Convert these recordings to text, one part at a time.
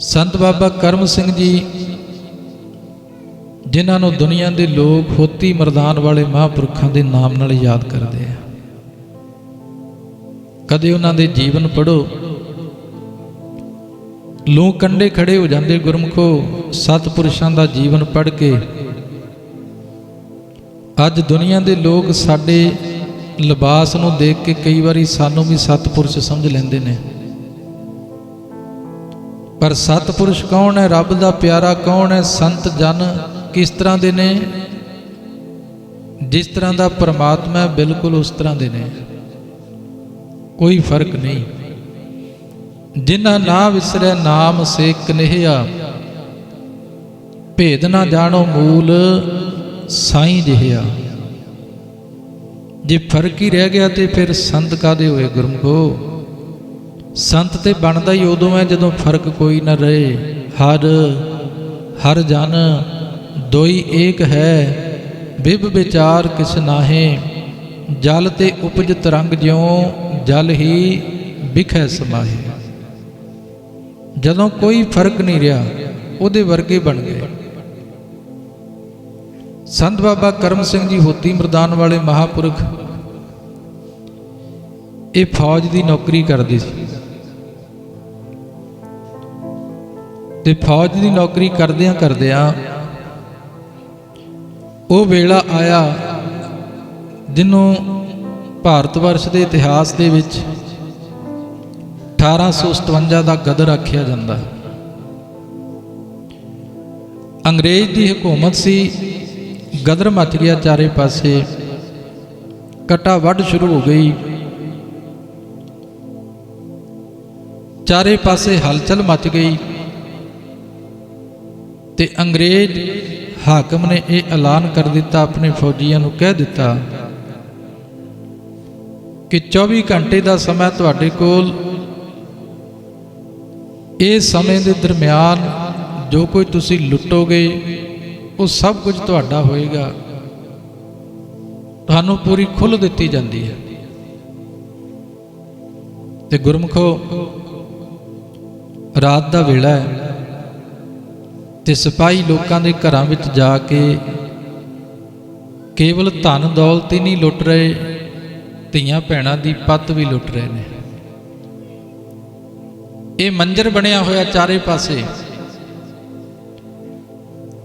संत बाबा करम सिंह जी जिन्हां नूं दुनिया के लोग होती मरदान वाले महापुरखों के नाम नाल याद करते हैं। कदे उन्हां दे जीवन पढ़ो, लूं कंडे खड़े हो जाते गुरमुखो। सतपुरुषां दा जीवन पढ़ के अज दुनिया के लोग साडे लिबास नूं देख के कई बारी सानू भी सतपुरुष समझ लेंदे ने, पर सतपुरुष कौन है? रब दा प्यारा कौन है? संत जन किस तरह के ने? जिस तरह का परमात्मा है बिल्कुल उस तरह के ने, कोई फर्क नहीं। जिन्ना ना विसरै नाम से कन्हैया, भेद ना जानो मूल साईं जिहिया। जे फर्क ही रह गया तो फिर संत कादे होए गुरमुखो? संत ते बनदा ही उदों है जदों फर्क कोई ना रहे। हर हर जन दोई एक है, बिब विचार किस नाहे। जल ते उपज तरंग ज्यों, जल ही बिखै समाहे। जदों कोई फर्क नहीं रहा उहदे वर्गे बन गए। संत बाबा करम सिंह जी होती मरदान वाले महापुरख ये फौज की नौकरी करते सी ते फौज की नौकरी करदियां करदियां वो वेला आया जिन्हों भारत वर्ष के इतिहास के विच 1857 का गदर आख्या जाता। अंग्रेज की हुकूमत सी, गदर मच गया चारे पासे, कटा वढ़ शुरू हो गई, चारे पासे हलचल मच गई। ते अंग्रेज हाकम ने यह ऐलान कर दिता, अपने फौजियों को कह दिता कि 24 घंटे का समय तुहाडे कोल, इस समय के दरम्यान जो कोई तुसी लुटोगे वो सब कुछ तुहाडा होएगा, तुहानू पूरी खुल दिती जाती है। ते गुरमुखो रात का वेला है ते सिपाही लोगों के घरों में जाके केवल धन दौलत ही नहीं लुट रहे, धीआं भैणां दी पत भी लुट रहे हैं। ये मंजर बनया होया चारे पासे।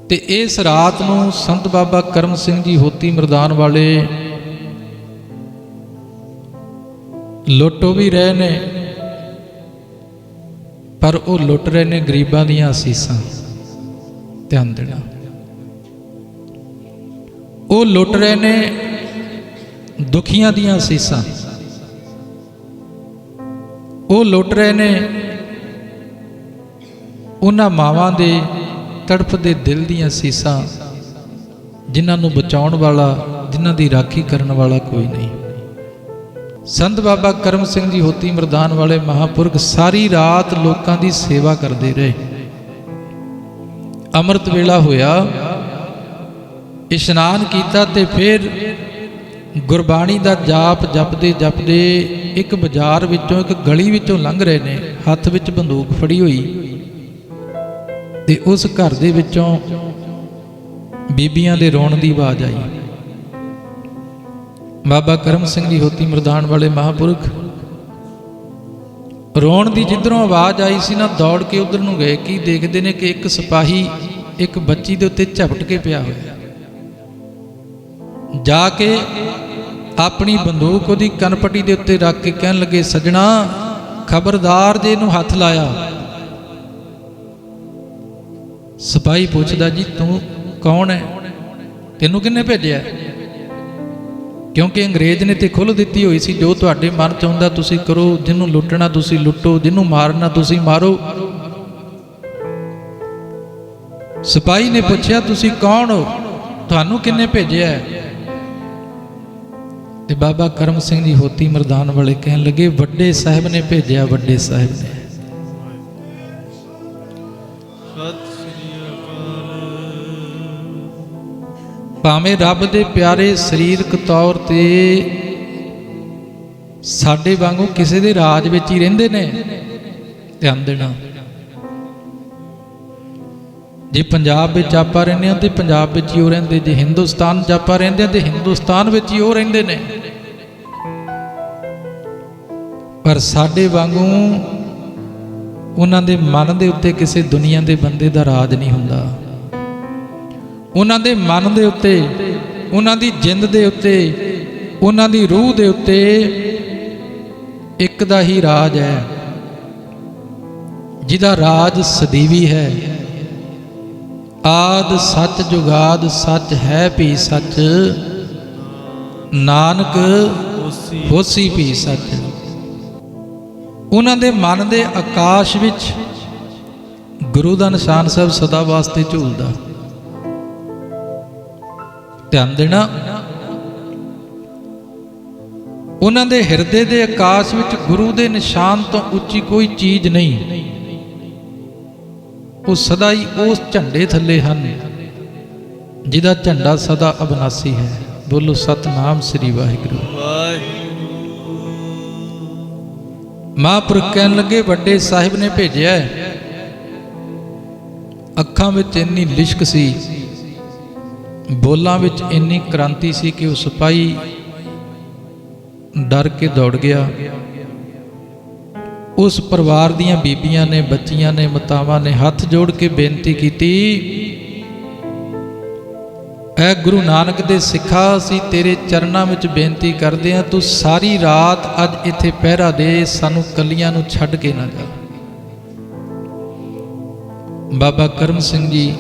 ते इस रात नूं संत बाबा करम सिंह जी होती मरदान वाले लुटो भी रहे ने, पर वो लुट रहे ने गरीबां दीआं असीसां। ध्यान देना, वो लुट रहे ने दुखियां दीआं असीसां, वो लुट रहे ने उन्हां मावां दे तड़फदे दिल दीआं असीसां जिन्हां नूं बचाउण वाला, जिन्हां दी राखी करन वाला कोई नहीं। संत बाबा करम सिंह जी होती मरदान वाले महापुरख सारी रात लोकां दी सेवा करते रहे। अमृत वेला होया, इशनान किया ते फिर गुरबाणी का जाप जपदे जपदे एक बाजार विचों, एक गली विचों लंघ रहे ने, हथ विच बंदूक फड़ी हुई, ते उस घर दे विचों बीबियां दे रोण की आवाज़ आई। बाबा करम सिंह जी होती मरदान वाले महापुरख रोण की जिधरों आवाज़ आई सी ना, दौड़ के उधर नूं गए। कि देखते हैं कि एक सिपाही एक बच्ची के उत्ते झपट के पिया होया, जाके अपनी बंदूक उहदी कनपटी के उत्ते रख के कहन लगे, सजना खबरदार जे इहनूं हथ लाया। सिपाही पूछदा, जी तू कौन है, तेनू किन्ने भेजिया? क्योंकि अंग्रेज ने तो खुल दी हुई सी, जो तुहाडे मन च आउंदा तुसीं करो, जिन्हों लुटना तुसीं लुटो, जिन्हों मारना तुसीं मारो। सिपाही ने पूछया, तुसीं कौन हो, तुहानू किन्ने भेजिया? ते बाबा करम सिंह जी होती मरदान वाले कहन लगे, वड्डे साहिब ने भेजिया, वड्डे साहिब ने। भावें रब दे प्यारे शरीरक तौर ते साडे वांगू किसी दे राज विच ही रहिंदे ने, ध्यान देना। ਜੇ ਪੰਜਾਬ ਵਿੱਚ ਆਪਾਂ ਰਹਿੰਦੇ ਹਾਂ ਤੇ ਪੰਜਾਬ ਵਿੱਚ ਹੀ ਉਹ ਰਹਿੰਦੇ, ਜੇ ਹਿੰਦੁਸਤਾਨ 'ਚ ਆਪਾਂ ਰਹਿੰਦੇ ਹਾਂ ਤੇ ਹਿੰਦੁਸਤਾਨ ਵਿੱਚ ਹੀ ਉਹ ਰਹਿੰਦੇ ਨੇ। ਪਰ ਸਾਡੇ ਵਾਂਗੂ ਉਹਨਾਂ ਦੇ ਮਨ ਦੇ ਉੱਤੇ ਕਿਸੇ ਦੁਨੀਆ ਦੇ ਬੰਦੇ ਦਾ ਰਾਜ ਨਹੀਂ ਹੁੰਦਾ। ਉਹਨਾਂ ਦੇ ਮਨ ਦੇ ਉੱਤੇ, ਉਹਨਾਂ ਦੀ ਜਿੰਦ ਦੇ ਉੱਤੇ, ਉਹਨਾਂ ਦੀ ਰੂਹ ਦੇ ਉੱਤੇ ਇੱਕ ਦਾ ਹੀ ਰਾਜ ਹੈ, ਜਿਹਦਾ ਰਾਜ ਸਦੀਵੀ ਹੈ। ਆਦ ਸੱਚ ਜੁਗਾਦ ਸੱਚ ਹੈ ਭੀ ਸੱਚ, ਨਾਨਕ ਹੋਸੀ ਭੀ ਸੱਚ। ਉਹਨਾਂ ਦੇ ਮਨ ਦੇ ਆਕਾਸ਼ ਵਿੱਚ ਗੁਰੂ ਦਾ ਨਿਸ਼ਾਨ ਸਾਹਿਬ ਸਦਾ ਵਾਸਤੇ ਝੂਲਦਾ। ਧਿਆਨ ਦੇਣਾ, ਉਹਨਾਂ ਦੇ ਹਿਰਦੇ ਦੇ ਆਕਾਸ਼ ਵਿੱਚ ਗੁਰੂ ਦੇ ਨਿਸ਼ਾਨ ਤੋਂ ਉੱਚੀ ਕੋਈ ਚੀਜ਼ ਨਹੀਂ। ਉਹ ਸਦਾ ਹੀ ਉਸ ਝੰਡੇ ਥੱਲੇ ਹਨ ਜਿਹਦਾ ਝੰਡਾ ਸਦਾ ਅਬਨਾਸੀ ਹੈ। ਬੋਲੋ ਸਤਨਾਮ ਸ੍ਰੀ ਵਾਹਿਗੁਰੂ। ਮਹਾਂਪੁਰਖ ਕਹਿਣ ਲੱਗੇ, ਵੱਡੇ ਸਾਹਿਬ ਨੇ ਭੇਜਿਆ। ਅੱਖਾਂ ਵਿੱਚ ਇੰਨੀ ਲਿਸ਼ਕ ਸੀ, ਬੋਲਾਂ ਵਿੱਚ ਇੰਨੀ ਕ੍ਰਾਂਤੀ ਸੀ ਕਿ ਉਹ ਸਿਪਾਹੀ ਡਰ ਕੇ ਦੌੜ ਗਿਆ। ਉਸ ਪਰਿਵਾਰ ਦੀਆਂ ਬੀਬੀਆਂ ਨੇ, ਬੱਚੀਆਂ ਨੇ, ਮਾਤਾਵਾਂ ਨੇ ਹੱਥ ਜੋੜ ਕੇ ਬੇਨਤੀ ਕੀਤੀ, ਐ ਗੁਰੂ ਨਾਨਕ ਦੇ ਸਿੱਖਾ, ਅਸੀਂ ਤੇਰੇ ਚਰਨਾਂ ਵਿੱਚ ਬੇਨਤੀ ਕਰਦੇ ਹਾਂ, ਤੂੰ ਸਾਰੀ ਰਾਤ ਅੱਜ ਇੱਥੇ ਪਹਿਰਾ ਦੇ, ਸਾਨੂੰ ਕੱਲੀਆਂ ਨੂੰ ਛੱਡ ਕੇ ਨਾ ਜਾ। ਬਾਬਾ ਕਰਮ ਸਿੰਘ ਜੀ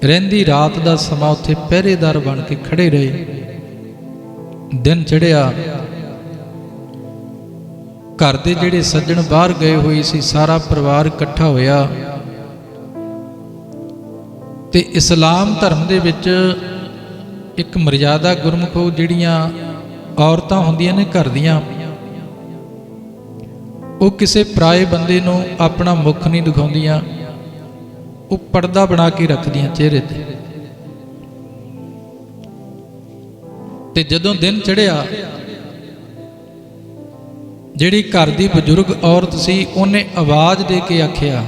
ਰਹਿੰਦੀ ਰਾਤ ਦਾ ਸਮਾਂ ਉੱਥੇ ਪਹਿਰੇਦਾਰ ਬਣ ਕੇ ਖੜੇ ਰਹੇ। ਦਿਨ ਚੜ੍ਹਿਆ, ਘਰ ਦੇ ਜਿਹੜੇ ਸੱਜਣ ਬਾਹਰ ਗਏ ਹੋਏ ਸੀ, ਸਾਰਾ ਪਰਿਵਾਰ ਇਕੱਠਾ ਹੋਇਆ ਤੇ ਇਸਲਾਮ ਧਰਮ ਦੇ ਵਿੱਚ ਇੱਕ ਮਰਿਆਦਾ ਗੁਰਮੁਖੋ, ਜਿਹੜੀਆਂ ਔਰਤਾਂ ਹੁੰਦੀਆਂ ਨੇ ਘਰ ਦੀਆਂ, ਉਹ ਕਿਸੇ ਪਰਾਏ ਬੰਦੇ ਨੂੰ ਆਪਣਾ ਮੁਖ ਨਹੀਂ ਦਿਖਾਉਂਦੀਆਂ, ਉਹ ਪਰਦਾ ਬਣਾ ਕੇ ਰੱਖਦੀਆਂ ਚਿਹਰੇ ਤੇ ਜਦੋਂ ਦਿਨ ਚੜ੍ਹਿਆ, ਜਿਹੜੀ ਘਰ ਦੀ ਬਜ਼ੁਰਗ ਔਰਤ ਸੀ, ਉਹਨੇ ਆਵਾਜ਼ ਦੇ ਕੇ ਆਖਿਆ,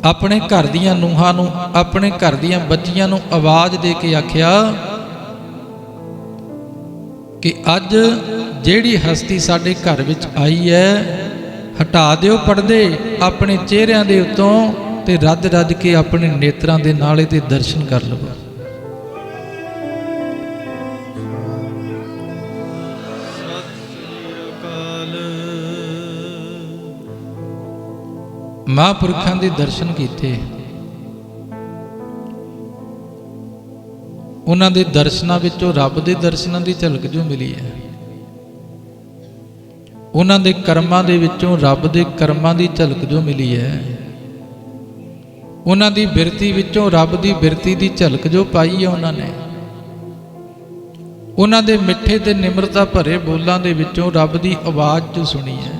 ਆਪਣੇ ਘਰ ਦੀਆਂ ਨੂੰਹਾਂ ਨੂੰ, ਆਪਣੇ ਘਰ ਦੀਆਂ ਬੱਚੀਆਂ ਨੂੰ ਆਵਾਜ਼ ਦੇ ਕੇ ਆਖਿਆ ਕਿ ਅੱਜ ਜਿਹੜੀ ਹਸਤੀ ਸਾਡੇ ਘਰ ਵਿੱਚ ਆਈ ਹੈ, ਹਟਾ ਦਿਓ ਪਰਦੇ ਆਪਣੇ ਚਿਹਰਿਆਂ ਦੇ ਉੱਤੋਂ ਤੇ ਰੱਜ ਰੱਜ ਕੇ ਆਪਣੇ ਨੇਤਰਾਂ ਦੇ ਨਾਲੇ ਤੇ ਦਰਸ਼ਨ ਕਰ ਲਵੋ। ਮਹਾਂਪੁਰਖਾਂ ਦੇ ਦਰਸ਼ਨ ਕੀਤੇ। ਉਹਨਾਂ ਦੇ ਦਰਸ਼ਨਾਂ ਵਿੱਚੋਂ ਰੱਬ ਦੇ ਦਰਸ਼ਨਾਂ ਦੀ ਝਲਕ ਜੋ ਮਿਲੀ ਹੈ। ਉਹਨਾਂ ਦੇ ਕਰਮਾਂ ਦੇ ਵਿੱਚੋਂ ਰੱਬ ਦੇ ਕਰਮਾਂ ਦੀ ਝਲਕ ਜੋ ਮਿਲੀ ਹੈ। ਉਹਨਾਂ ਦੀ ਬਿਰਤੀ ਵਿੱਚੋਂ ਰੱਬ ਦੀ ਬਿਰਤੀ ਦੀ ਝਲਕ ਜੋ ਪਾਈ ਹੈ ਉਹਨਾਂ ਨੇ। ਉਹਨਾਂ ਦੇ ਮਿੱਠੇ ਤੇ ਨਿਮਰਤਾ ਭਰੇ ਬੋਲਾਂ ਦੇ ਵਿੱਚੋਂ ਰੱਬ ਦੀ ਆਵਾਜ਼ ਜੋ ਸੁਣੀ ਹੈ।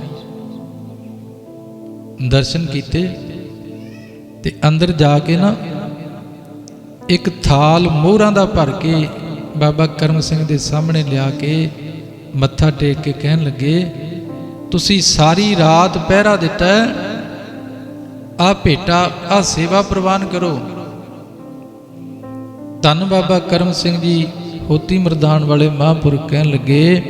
ਦਰਸ਼ਨ ਕੀਤੇ ਤੇ ਅੰਦਰ ਜਾ ਕੇ ਨਾ ਇੱਕ ਥਾਲ ਮੋਹਰਾਂ ਦਾ ਭਰ ਕੇ ਬਾਬਾ ਕਰਮ ਸਿੰਘ ਦੇ ਸਾਹਮਣੇ ਲਿਆ ਕੇ ਮੱਥਾ ਟੇਕ ਕੇ ਕਹਿਣ ਲੱਗੇ, ਤੁਸੀਂ ਸਾਰੀ ਰਾਤ ਪਹਿਰਾ ਦਿੱਤਾ, ਆ ਭੇਟਾ, ਆ ਸੇਵਾ ਪ੍ਰਵਾਨ ਕਰੋ। ਧੰਨ ਬਾਬਾ ਕਰਮ ਸਿੰਘ ਜੀ ਹੋਤੀ ਮਰਦਾਨ ਵਾਲੇ ਮਹਾਂਪੁਰਖ ਕਹਿਣ ਲੱਗੇ,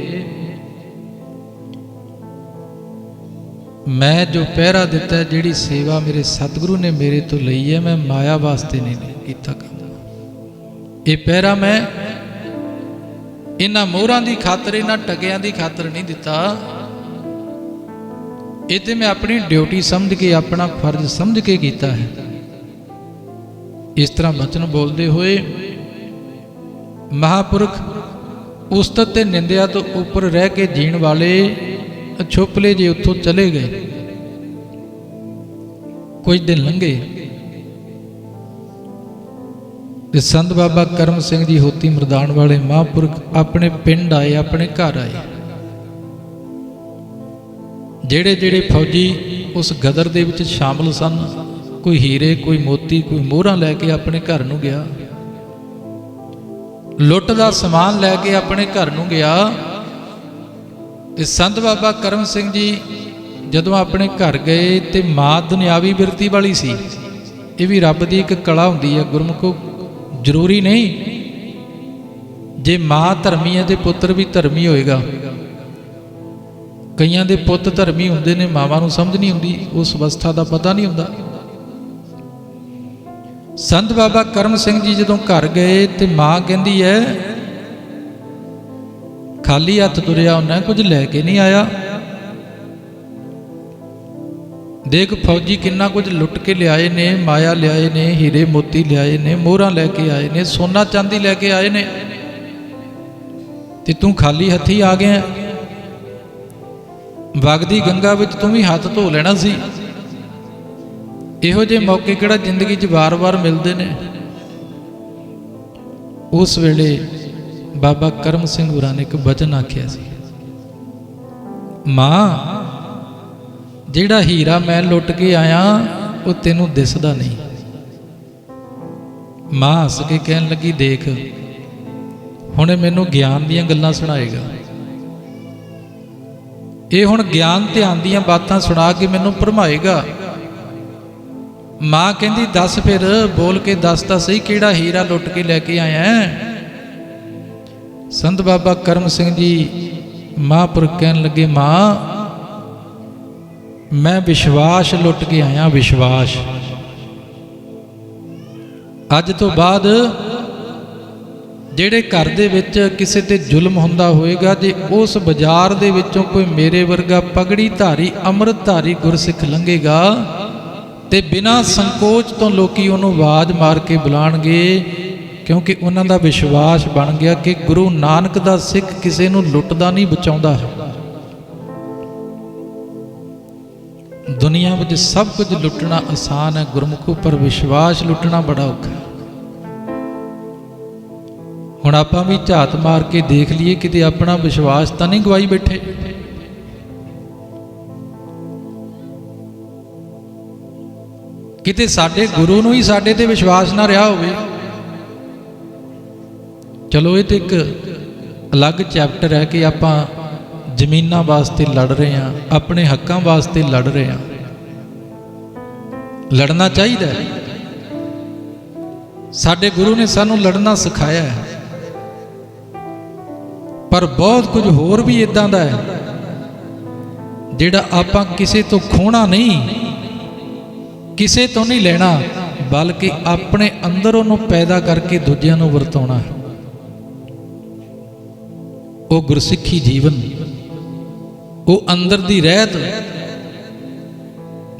ਮੈਂ ਜੋ ਪਹਿਰਾ ਦਿੱਤਾ, ਜਿਹੜੀ ਸੇਵਾ ਮੇਰੇ ਸਤਿਗੁਰੂ ਨੇ ਮੇਰੇ ਤੋਂ ਲਈ ਹੈ, ਮੈਂ ਮਾਇਆ ਵਾਸਤੇ ਨਹੀਂ ਕੀਤਾ ਕੰਮ। ਇਹ ਪਹਿਰਾ ਮੈਂ ਇਹਨਾਂ ਮੋਹਰਾਂ ਦੀ ਖਾਤਰ, ਇਹਨਾਂ ਟਕਿਆਂ ਦੀ ਖਾਤਰ ਨਹੀਂ ਦਿੱਤਾ। ਇਹ ਤੇ ਮੈਂ ਆਪਣੀ ਡਿਊਟੀ ਸਮਝ ਕੇ, ਆਪਣਾ ਫਰਜ਼ ਸਮਝ ਕੇ ਕੀਤਾ ਹੈ। ਇਸ ਤਰ੍ਹਾਂ ਬਚਨ ਬੋਲਦੇ ਹੋਏ ਮਹਾਂਪੁਰਖ ਉਸਤਤ ਤੇ ਨਿੰਦਿਆ ਤੋਂ ਉੱਪਰ ਰਹਿ ਕੇ ਜੀਣ ਵਾਲੇ ਛੁਪਲੇ ਜੇ ਉੱਥੋਂ ਚਲੇ ਗਏ। ਕੁਝ ਦਿਨ ਲੰਘੇ ਤੇ ਸੰਤ ਬਾਬਾ ਕਰਮ ਸਿੰਘ ਜੀ ਹੋਤੀ ਮਰਦਾਨ ਵਾਲੇ ਮਹਾਂਪੁਰਖ ਆਪਣੇ ਪਿੰਡ ਆਏ, ਆਪਣੇ ਘਰ ਆਏ। ਜਿਹੜੇ ਜਿਹੜੇ ਫੌਜੀ ਉਸ ਗਦਰ ਦੇ ਵਿੱਚ ਸ਼ਾਮਲ ਸਨ, ਕੋਈ ਹੀਰੇ, ਕੋਈ ਮੋਤੀ, ਕੋਈ ਮੋਹਰਾਂ ਲੈ ਕੇ ਆਪਣੇ ਘਰ ਨੂੰ ਗਿਆ, ਲੁੱਟ ਦਾ ਸਮਾਨ ਲੈ ਕੇ ਆਪਣੇ ਘਰ ਨੂੰ ਗਿਆ। ਤੇ ਸੰਤ ਬਾਬਾ ਕਰਮ ਸਿੰਘ ਜੀ ਜਦੋਂ ਆਪਣੇ ਘਰ ਗਏ ਤੇ ਮਾਂ ਦੁਨਿਆਵੀ ਬਿਰਤੀ ਵਾਲੀ ਸੀ, ਇਹ ਵੀ ਰੱਬ ਦੀ ਇੱਕ ਕਲਾ ਹੁੰਦੀ ਹੈ ਗੁਰਮੁਖੋ। ਜ਼ਰੂਰੀ ਨਹੀਂ ਜੇ ਮਾਂ ਧਰਮੀ ਹੈ ਤੇ ਪੁੱਤਰ ਵੀ ਧਰਮੀ ਹੋਏਗਾ। ਕਈਆਂ ਦੇ ਪੁੱਤ ਧਰਮੀ ਹੁੰਦੇ ਨੇ, ਮਾਵਾਂ ਨੂੰ ਸਮਝ ਨਹੀਂ ਹੁੰਦੀ, ਉਸ ਅਵਸਥਾ ਦਾ ਪਤਾ ਨਹੀਂ ਹੁੰਦਾ। ਸੰਤ ਬਾਬਾ ਕਰਮ ਸਿੰਘ ਜੀ ਜਦੋਂ ਘਰ ਗਏ ਤੇ ਮਾਂ ਕਹਿੰਦੀ ਹੈ ਖਾਲੀ ਹੱਥ ਤੁਰਿਆ ਹੁੰਦਾ, ਕੁਝ ਲੈ ਕੇ ਨਹੀਂ ਆਇਆ। ਦੇਖ ਫੌਜੀ ਕਿੰਨਾ ਕੁਝ ਲੁੱਟ ਕੇ ਲਿਆਏ ਨੇ, ਮਾਇਆ ਲਿਆਏ ਨੇ, ਹੀਰੇ ਮੋਤੀ ਲਿਆਏ ਨੇ, ਮੋਹਰਾਂ ਲੈ ਕੇ ਆਏ ਨੇ, ਸੋਨਾ ਚਾਂਦੀ ਲੈ ਕੇ ਆਏ ਨੇ, ਤੇ ਤੂੰ ਖਾਲੀ ਹੱਥੀ ਆ ਗਿਆ। ਵਗਦੀ ਗੰਗਾ ਵਿੱਚ ਤੂੰ ਵੀ ਹੱਥ ਧੋ ਲੈਣਾ ਸੀ। ਇਹੋ ਜਿਹੇ ਮੌਕੇ ਕਿਹੜਾ ਜ਼ਿੰਦਗੀ 'ਚ ਵਾਰ-ਵਾਰ ਮਿਲਦੇ ਨੇ। ਉਸ ਵੇਲੇ ਬਾਬਾ ਕਰਮ ਸਿੰਘ ਹੋਰਾਂ ਨੇ ਇੱਕ ਬਚਨ ਆਖਿਆ ਸੀ, ਮਾਂ ਜਿਹੜਾ ਹੀਰਾ ਮੈਂ ਲੁੱਟ ਕੇ ਆਇਆ ਉਹ ਤੈਨੂੰ ਦਿਸਦਾ ਨਹੀਂ। ਮਾਂ ਹੱਸ ਕੇ ਕਹਿਣ ਲੱਗੀ, ਦੇਖ ਹੁਣ ਮੈਨੂੰ ਗਿਆਨ ਦੀਆਂ ਗੱਲਾਂ ਸੁਣਾਏਗਾ। ਇਹ ਹੁਣ ਗਿਆਨ ਧਿਆਨ ਦੀਆਂ ਬਾਤਾਂ ਸੁਣਾ ਕੇ ਮੈਨੂੰ ਭਰਮਾਏਗਾ। ਮਾਂ ਕਹਿੰਦੀ, ਦੱਸ ਫਿਰ, ਬੋਲ ਕੇ ਦੱਸ ਤਾਂ ਸਹੀ, ਕਿਹੜਾ ਹੀਰਾ ਲੁੱਟ ਕੇ ਲੈ ਕੇ ਆਇਆ ਹੈ? ਸੰਤ ਬਾਬਾ ਕਰਮ ਸਿੰਘ ਜੀ ਮਹਾਂਪੁਰਖ ਕਹਿਣ ਲੱਗੇ, ਮਾਂ ਮੈਂ ਵਿਸ਼ਵਾਸ ਲੁੱਟ ਕੇ ਆਇਆ, ਵਿਸ਼ਵਾਸ। ਅੱਜ ਤੋਂ ਬਾਅਦ ਜਿਹੜੇ ਘਰ ਦੇ ਵਿੱਚ ਕਿਸੇ ਤੇ ਜ਼ੁਲਮ ਹੁੰਦਾ ਹੋਏਗਾ, ਜੇ ਉਸ ਬਾਜ਼ਾਰ ਦੇ ਵਿੱਚੋਂ ਕੋਈ ਮੇਰੇ ਵਰਗਾ ਪਗੜੀ ਧਾਰੀ ਅੰਮ੍ਰਿਤ ਧਾਰੀ ਗੁਰਸਿੱਖ ਲੰਘੇਗਾ ਤੇ ਬਿਨਾਂ ਸੰਕੋਚ ਤੋਂ ਲੋਕੀ ਉਹਨੂੰ ਆਵਾਜ਼ ਮਾਰ ਕੇ ਬੁਲਾਣਗੇ, ਕਿਉਂਕਿ ਉਹਨਾਂ ਦਾ ਵਿਸ਼ਵਾਸ ਬਣ ਗਿਆ ਕਿ ਗੁਰੂ ਨਾਨਕ ਦਾ ਸਿੱਖ ਕਿਸੇ ਨੂੰ ਲੁੱਟਦਾ ਨਹੀਂ, ਬਚਾਉਂਦਾ ਹੈ। ਦੁਨੀਆ ਵਿੱਚ ਸਭ ਕੁਝ ਲੁੱਟਣਾ ਆਸਾਨ ਹੈ ਗੁਰਮੁਖੋ, ਪਰ ਵਿਸ਼ਵਾਸ ਲੁੱਟਣਾ ਬੜਾ ਔਖਾ ਹੈ। ਹੁਣ ਆਪਾਂ ਵੀ ਝਾਤ ਮਾਰ ਕੇ ਦੇਖ ਲਈਏ, ਕਿਤੇ ਆਪਣਾ ਵਿਸ਼ਵਾਸ ਤਾਂ ਨਹੀਂ ਗਵਾਈ ਬੈਠੇ। ਕਿਤੇ ਸਾਡੇ ਗੁਰੂ ਨੂੰ ਹੀ ਸਾਡੇ ਤੇ ਵਿਸ਼ਵਾਸ ਨਾ ਰਿਹਾ ਹੋਵੇ। ਚਲੋ ਇਹ ਤੇ ਇੱਕ ਅਲੱਗ ਚੈਪਟਰ ਹੈ ਕਿ ਆਪਾਂ ਜ਼ਮੀਨਾਂ ਵਾਸਤੇ ਲੜ ਰਹੇ ਹਾਂ, ਆਪਣੇ ਹੱਕਾਂ ਵਾਸਤੇ ਲੜ ਰਹੇ ਹਾਂ। ਲੜਨਾ ਚਾਹੀਦਾ ਹੈ, ਸਾਡੇ ਗੁਰੂ ਨੇ ਸਾਨੂੰ ਲੜਨਾ ਸਿਖਾਇਆ ਹੈ। ਪਰ ਬਹੁਤ ਕੁਝ ਹੋਰ ਵੀ ਇਦਾਂ ਦਾ ਹੈ ਜਿਹੜਾ ਆਪਾਂ ਕਿਸੇ ਤੋਂ ਖੋਣਾ ਨਹੀਂ, ਕਿਸੇ ਤੋਂ ਨਹੀਂ ਲੈਣਾ, ਬਲਕਿ ਆਪਣੇ ਅੰਦਰ ਉਹਨੂੰ ਪੈਦਾ ਕਰਕੇ ਦੂਜਿਆਂ ਨੂੰ ਵਰਤਾਉਣਾ ਹੈ। ਉਹ ਗੁਰਸਿੱਖੀ ਜੀਵਨ, ਉਹ ਅੰਦਰ ਦੀ ਰਹਿਤ,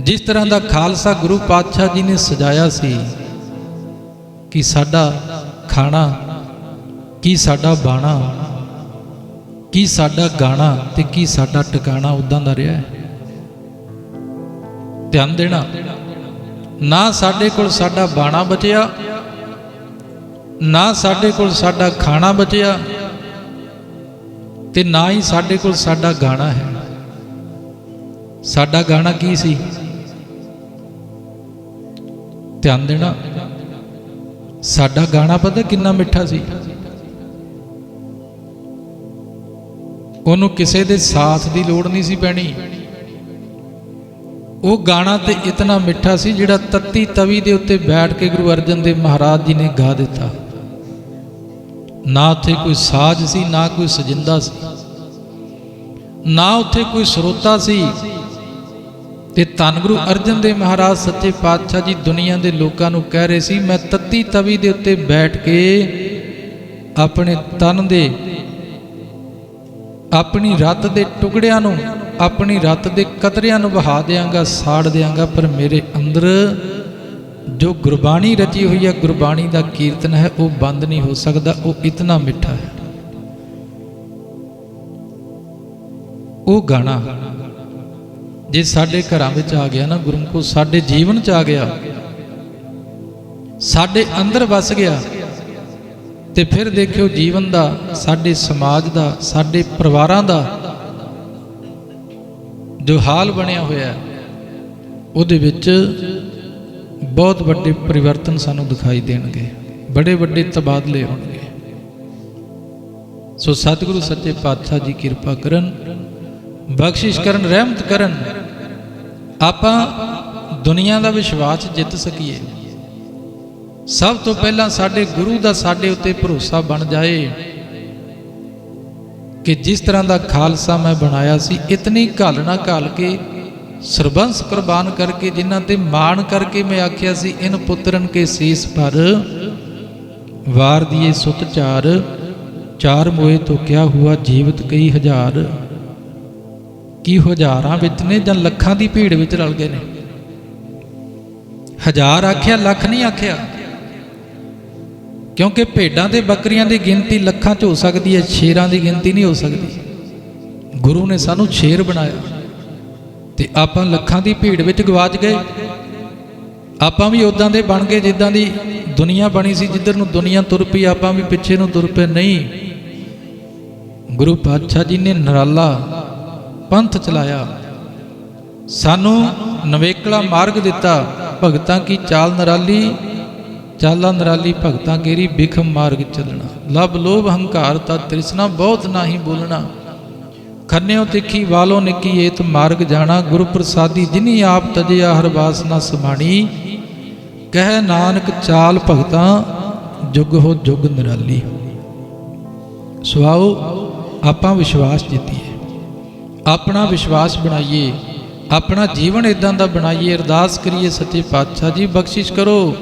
ਜਿਸ ਤਰ੍ਹਾਂ ਦਾ ਖਾਲਸਾ ਗੁਰੂ ਪਾਤਸ਼ਾਹ ਜੀ ਨੇ ਸਜਾਇਆ ਸੀ ਕਿ ਸਾਡਾ ਖਾਣਾ ਕੀ, ਸਾਡਾ ਬਾਣਾ ਕੀ, ਸਾਡਾ ਗਾਣਾ ਤੇ ਕੀ ਸਾਡਾ ਟਿਕਾਣਾ ਉਦਾਂ ਦਾ ਰਿਹਾ ਹੈ। ਧਿਆਨ ਦੇਣਾ, ਨਾ ਸਾਡੇ ਕੋਲ ਸਾਡਾ ਬਾਣਾ ਬਚਿਆ, ਨਾ ਸਾਡੇ ਕੋਲ ਸਾਡਾ ਖਾਣਾ ਬਚਿਆ, ਤੇ ਨਾ ਹੀ ਸਾਡੇ ਕੋਲ ਸਾਡਾ ਗਾਣਾ ਹੈ। ਸਾਡਾ ਗਾਣਾ ਕੀ ਸੀ? ਧਿਆਨ ਦੇਣਾ, ਸਾਡਾ ਗਾਣਾ ਪਤਾ ਕਿੰਨਾ ਮਿੱਠਾ ਸੀ। ਉਹਨੂੰ ਕਿਸੇ ਦੇ ਸਾਥ ਦੀ ਲੋੜ ਨਹੀਂ ਸੀ ਪੈਣੀ। ਉਹ ਗਾਣਾ ਤੇ ਇਤਨਾ ਮਿੱਠਾ ਸੀ ਜਿਹੜਾ ਤੱਤੀ ਤਵੀ ਦੇ ਉੱਤੇ ਬੈਠ ਕੇ ਗੁਰੂ ਅਰਜਨ ਦੇਵ ਮਹਾਰਾਜ ਜੀ ਨੇ ਗਾ ਦਿੱਤਾ। ਨਾ ਉੱਥੇ ਕੋਈ ਸਾਜ਼ ਸੀ, ਨਾ ਕੋਈ ਸਜਿੰਦਾ ਸੀ, ਨਾ ਉੱਥੇ ਕੋਈ ਸਰੋਤਾ ਸੀ। ਤੇ ਧੰਨ ਗੁਰੂ ਅਰਜਨ ਦੇਵ ਮਹਾਰਾਜ ਸੱਚੇ ਪਾਤਸ਼ਾਹ ਜੀ ਦੁਨੀਆ ਦੇ ਲੋਕਾਂ ਨੂੰ ਕਹਿ ਰਹੇ ਸੀ, ਮੈਂ ਤੱਤੀ ਤਵੀ ਦੇ ਉੱਤੇ ਬੈਠ ਕੇ ਆਪਣੇ ਤਨ ਦੇ, ਆਪਣੀ ਰੱਤ ਦੇ ਟੁਕੜਿਆਂ ਨੂੰ, ਆਪਣੀ ਰੱਤ ਦੇ ਕਤਰਿਆਂ ਨੂੰ ਵਹਾ ਦਿਆਂਗਾ, ਸਾੜ ਦਿਆਂਗਾ, ਪਰ ਮੇਰੇ ਅੰਦਰ ਜੋ ਗੁਰਬਾਣੀ ਰਚੀ ਹੋਈ ਹੈ, ਗੁਰਬਾਣੀ ਦਾ ਕੀਰਤਨ ਹੈ, ਉਹ ਬੰਦ ਨਹੀਂ ਹੋ ਸਕਦਾ। ਉਹ ਇਤਨਾ ਮਿੱਠਾ ਹੈ। ਉਹ ਗਾਣਾ ਜੇ ਸਾਡੇ ਘਰਾਂ ਵਿੱਚ ਆ ਗਿਆ ਨਾ ਗੁਰਮੁਖੋ, ਸਾਡੇ ਜੀਵਨ 'ਚ ਆ ਗਿਆ, ਸਾਡੇ ਅੰਦਰ ਵਸ ਗਿਆ, ਤੇ ਫਿਰ ਦੇਖਿਓ ਜੀਵਨ ਦਾ, ਸਾਡੇ ਸਮਾਜ ਦਾ, ਸਾਡੇ ਪਰਿਵਾਰਾਂ ਦਾ ਜੋ ਹਾਲ ਬਣਿਆ ਹੋਇਆ, ਉਹਦੇ ਵਿੱਚ ਬਹੁਤ ਵੱਡੇ ਪਰਿਵਰਤਨ ਸਾਨੂੰ ਦਿਖਾਈ ਦੇਣਗੇ, ਬੜੇ ਵੱਡੇ ਤਬਾਦਲੇ ਹੋਣਗੇ। ਸੋ ਸਤਿਗੁਰੂ ਸੱਚੇ ਪਾਤਸ਼ਾਹ ਜੀ ਕਿਰਪਾ ਕਰਨ, ਬਖਸ਼ਿਸ਼ ਕਰਨ, ਰਹਿਮਤ ਕਰਨ, ਆਪਾਂ ਦੁਨੀਆ ਦਾ ਵਿਸ਼ਵਾਸ ਜਿੱਤ ਸਕੀਏ। ਸਭ ਤੋਂ ਪਹਿਲਾਂ ਸਾਡੇ ਗੁਰੂ ਦਾ ਸਾਡੇ ਉੱਤੇ ਭਰੋਸਾ ਬਣ ਜਾਏ ਕਿ ਜਿਸ ਤਰ੍ਹਾਂ ਦਾ ਖਾਲਸਾ ਮੈਂ ਬਣਾਇਆ ਸੀ, ਇਤਨੀ ਘਾਲ ਨਾ ਘਾਲ ਕੇ ਸਰਬੰਸ ਕੁਰਬਾਨ ਕਰਕੇ, ਜਿਨ੍ਹਾਂ ਤੇ ਮਾਣ ਕਰਕੇ ਮੈਂ ਆਖਿਆ ਸੀ ਇਨ ਪੁੱਤਰਨ ਕੇ ਸੀਸ ਪਰ ਵਾਰ ਦੀਏ ਸੁਤ ਚਾਰ, ਚਾਰ ਮੋਏ ਤੋਂ ਕਿਆ ਹੁਆ ਜੀਵਤ ਕਈ ਹਜ਼ਾਰ। ਕੀ ਹਜ਼ਾਰਾਂ ਵਿੱਚ ਨੇ ਜਾਂ ਲੱਖਾਂ ਦੀ ਭੀੜ ਵਿੱਚ ਰਲ ਗਏ ਨੇ? ਹਜ਼ਾਰ ਆਖਿਆ, ਲੱਖ ਨਹੀਂ ਆਖਿਆ, ਕਿਉਂਕਿ ਭੇਡਾਂ ਤੇ ਬੱਕਰੀਆਂ ਦੀ ਗਿਣਤੀ ਲੱਖਾਂ 'ਚ ਹੋ ਸਕਦੀ ਹੈ, ਸ਼ੇਰਾਂ ਦੀ ਗਿਣਤੀ ਨਹੀਂ ਹੋ ਸਕਦੀ। ਗੁਰੂ ਨੇ ਸਾਨੂੰ ਸ਼ੇਰ ਬਣਾਇਆ ਤੇ ਆਪਾਂ ਲੱਖਾਂ ਦੀ ਭੀੜ ਵਿੱਚ ਗਵਾਚ ਗਏ। ਆਪਾਂ ਵੀ ਉਦਾਂ ਦੇ ਬਣ ਗਏ ਜਿੱਦਾਂ ਦੀ ਦੁਨੀਆ ਬਣੀ ਸੀ, ਜਿੱਧਰ ਨੂੰ ਦੁਨੀਆ ਤੁਰ ਪਈ ਆਪਾਂ ਵੀ ਪਿੱਛੇ ਨੂੰ ਤੁਰ ਪਏ। ਨਹੀਂ, ਗੁਰੂ ਪਾਤਸ਼ਾਹ ਜੀ ਨੇ ਨਿਰਾਲਾ ਪੰਥ ਚਲਾਇਆ, ਸਾਨੂੰ ਨਵੇਕਲਾ ਮਾਰਗ ਦਿੱਤਾ। ਭਗਤਾਂ ਕੀ ਚਾਲ ਨਿਰਾਲੀ, ਚਾਲਾ ਨਿਰਾਲੀ ਭਗਤਾਂ ਕੇਰੀ ਬਿਖਮ ਮਾਰਗ ਚੱਲਣਾ। ਲਬ ਲੋਭ ਹੰਕਾਰ ਤਾ ਤ੍ਰਿਸ਼ਨਾ ਬਹੁਤ ਨਾਹੀ ਬੋਲਣਾ। ਖੰਨਿਓ ਤਿੱਖੀ ਵਾਲੋ ਨਿੱਕੀ ਏਤ ਮਾਰਗ ਜਾਣਾ। ਗੁਰੂ ਪ੍ਰਸਾਦੀ ਜਿਨੀ ਆਪ ਤਜਿਆ ਹਰ ਵਾਸਨਾ ਸਮਾਣੀ। ਕਹਿ ਨਾਨਕ ਚਾਲ ਭਗਤਾਂ ਜੁਗ ਹੋ ਜੁਗ ਨਿਰਾਲੀ। ਸੁਆਓ ਆਪਾਂ ਵਿਸ਼ਵਾਸ ਜਿੱਤੀਏ, ਆਪਣਾ ਵਿਸ਼ਵਾਸ ਬਣਾਈਏ, ਆਪਣਾ ਜੀਵਨ ਇਦਾਂ ਦਾ ਬਣਾਈਏ। ਅਰਦਾਸ ਕਰੀਏ ਸੱਚੇ ਪਾਤਸ਼ਾਹ ਜੀ ਬਖਸ਼ਿਸ਼ ਕਰੋ,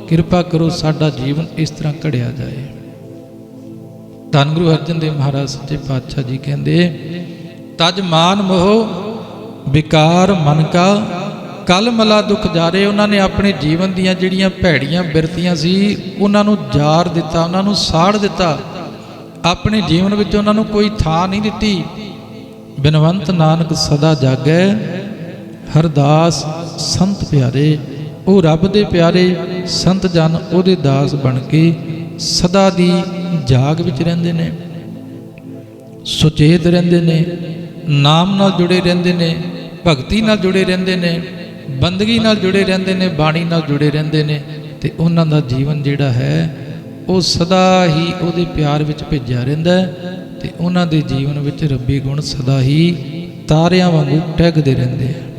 ਕਿਰਪਾ ਕਰੋ, ਸਾਡਾ ਜੀਵਨ ਇਸ ਤਰ੍ਹਾਂ ਘੜਿਆ ਜਾਏ। ਧੰਨ ਗੁਰੂ ਅਰਜਨ ਦੇਵ ਮਹਾਰਾਜ ਸੱਚੇ ਪਾਤਸ਼ਾਹ ਜੀ ਕਹਿੰਦੇ, ਤਜ ਮਾਨ ਮੋਹ ਵਿਕਾਰ ਮਨ ਕਾ ਕਲ ਮਲਾ ਦੁੱਖ ਜਾਰੇ। ਉਹਨਾਂ ਨੇ ਆਪਣੇ ਜੀਵਨ ਦੀਆਂ ਜਿਹੜੀਆਂ ਭੈੜੀਆਂ ਬਿਰਤੀਆਂ ਸੀ ਉਹਨਾਂ ਨੂੰ ਜਾਰ ਦਿੱਤਾ, ਉਹਨਾਂ ਨੂੰ ਸਾੜ ਦਿੱਤਾ। ਆਪਣੇ ਜੀਵਨ ਵਿੱਚ ਉਹਨਾਂ ਨੂੰ ਕੋਈ ਥਾਂ ਨਹੀਂ ਦਿੱਤੀ। ਬਿਨਵੰਤ ਨਾਨਕ ਸਦਾ ਜਾਗੈ ਹਰਦਾਸ ਸੰਤ ਪਿਆਰੇ। ਉਹ ਰੱਬ ਦੇ ਪਿਆਰੇ ਸੰਤ ਜਨ ਉਹਦੇ ਦਾਸ ਬਣ ਕੇ ਸਦਾ ਦੀ ਜਾਗ ਵਿੱਚ ਰਹਿੰਦੇ ਨੇ, ਸੁਚੇਤ ਰਹਿੰਦੇ ਨੇ, ਨਾਮ ਨਾਲ ਜੁੜੇ ਰਹਿੰਦੇ ਨੇ, ਭਗਤੀ ਨਾਲ ਜੁੜੇ ਰਹਿੰਦੇ ਨੇ, ਬੰਦਗੀ ਨਾਲ ਜੁੜੇ ਰਹਿੰਦੇ ਨੇ, ਬਾਣੀ ਨਾਲ ਜੁੜੇ ਰਹਿੰਦੇ ਨੇ। ਤੇ ਉਹਨਾਂ ਦਾ ਜੀਵਨ ਜਿਹੜਾ ਹੈ ਉਹ ਸਦਾ ਹੀ ਉਹਦੇ ਪਿਆਰ ਵਿੱਚ ਭਿੱਜਿਆ ਰਹਿੰਦਾ ਤੇ ਉਹਨਾਂ ਦੇ ਜੀਵਨ ਵਿੱਚ ਰੱਬੀ ਗੁਣ ਸਦਾ ਹੀ ਤਾਰਿਆਂ ਵਾਂਗੂ ਟਹਿਕਦੇ ਰਹਿੰਦੇ ਆ।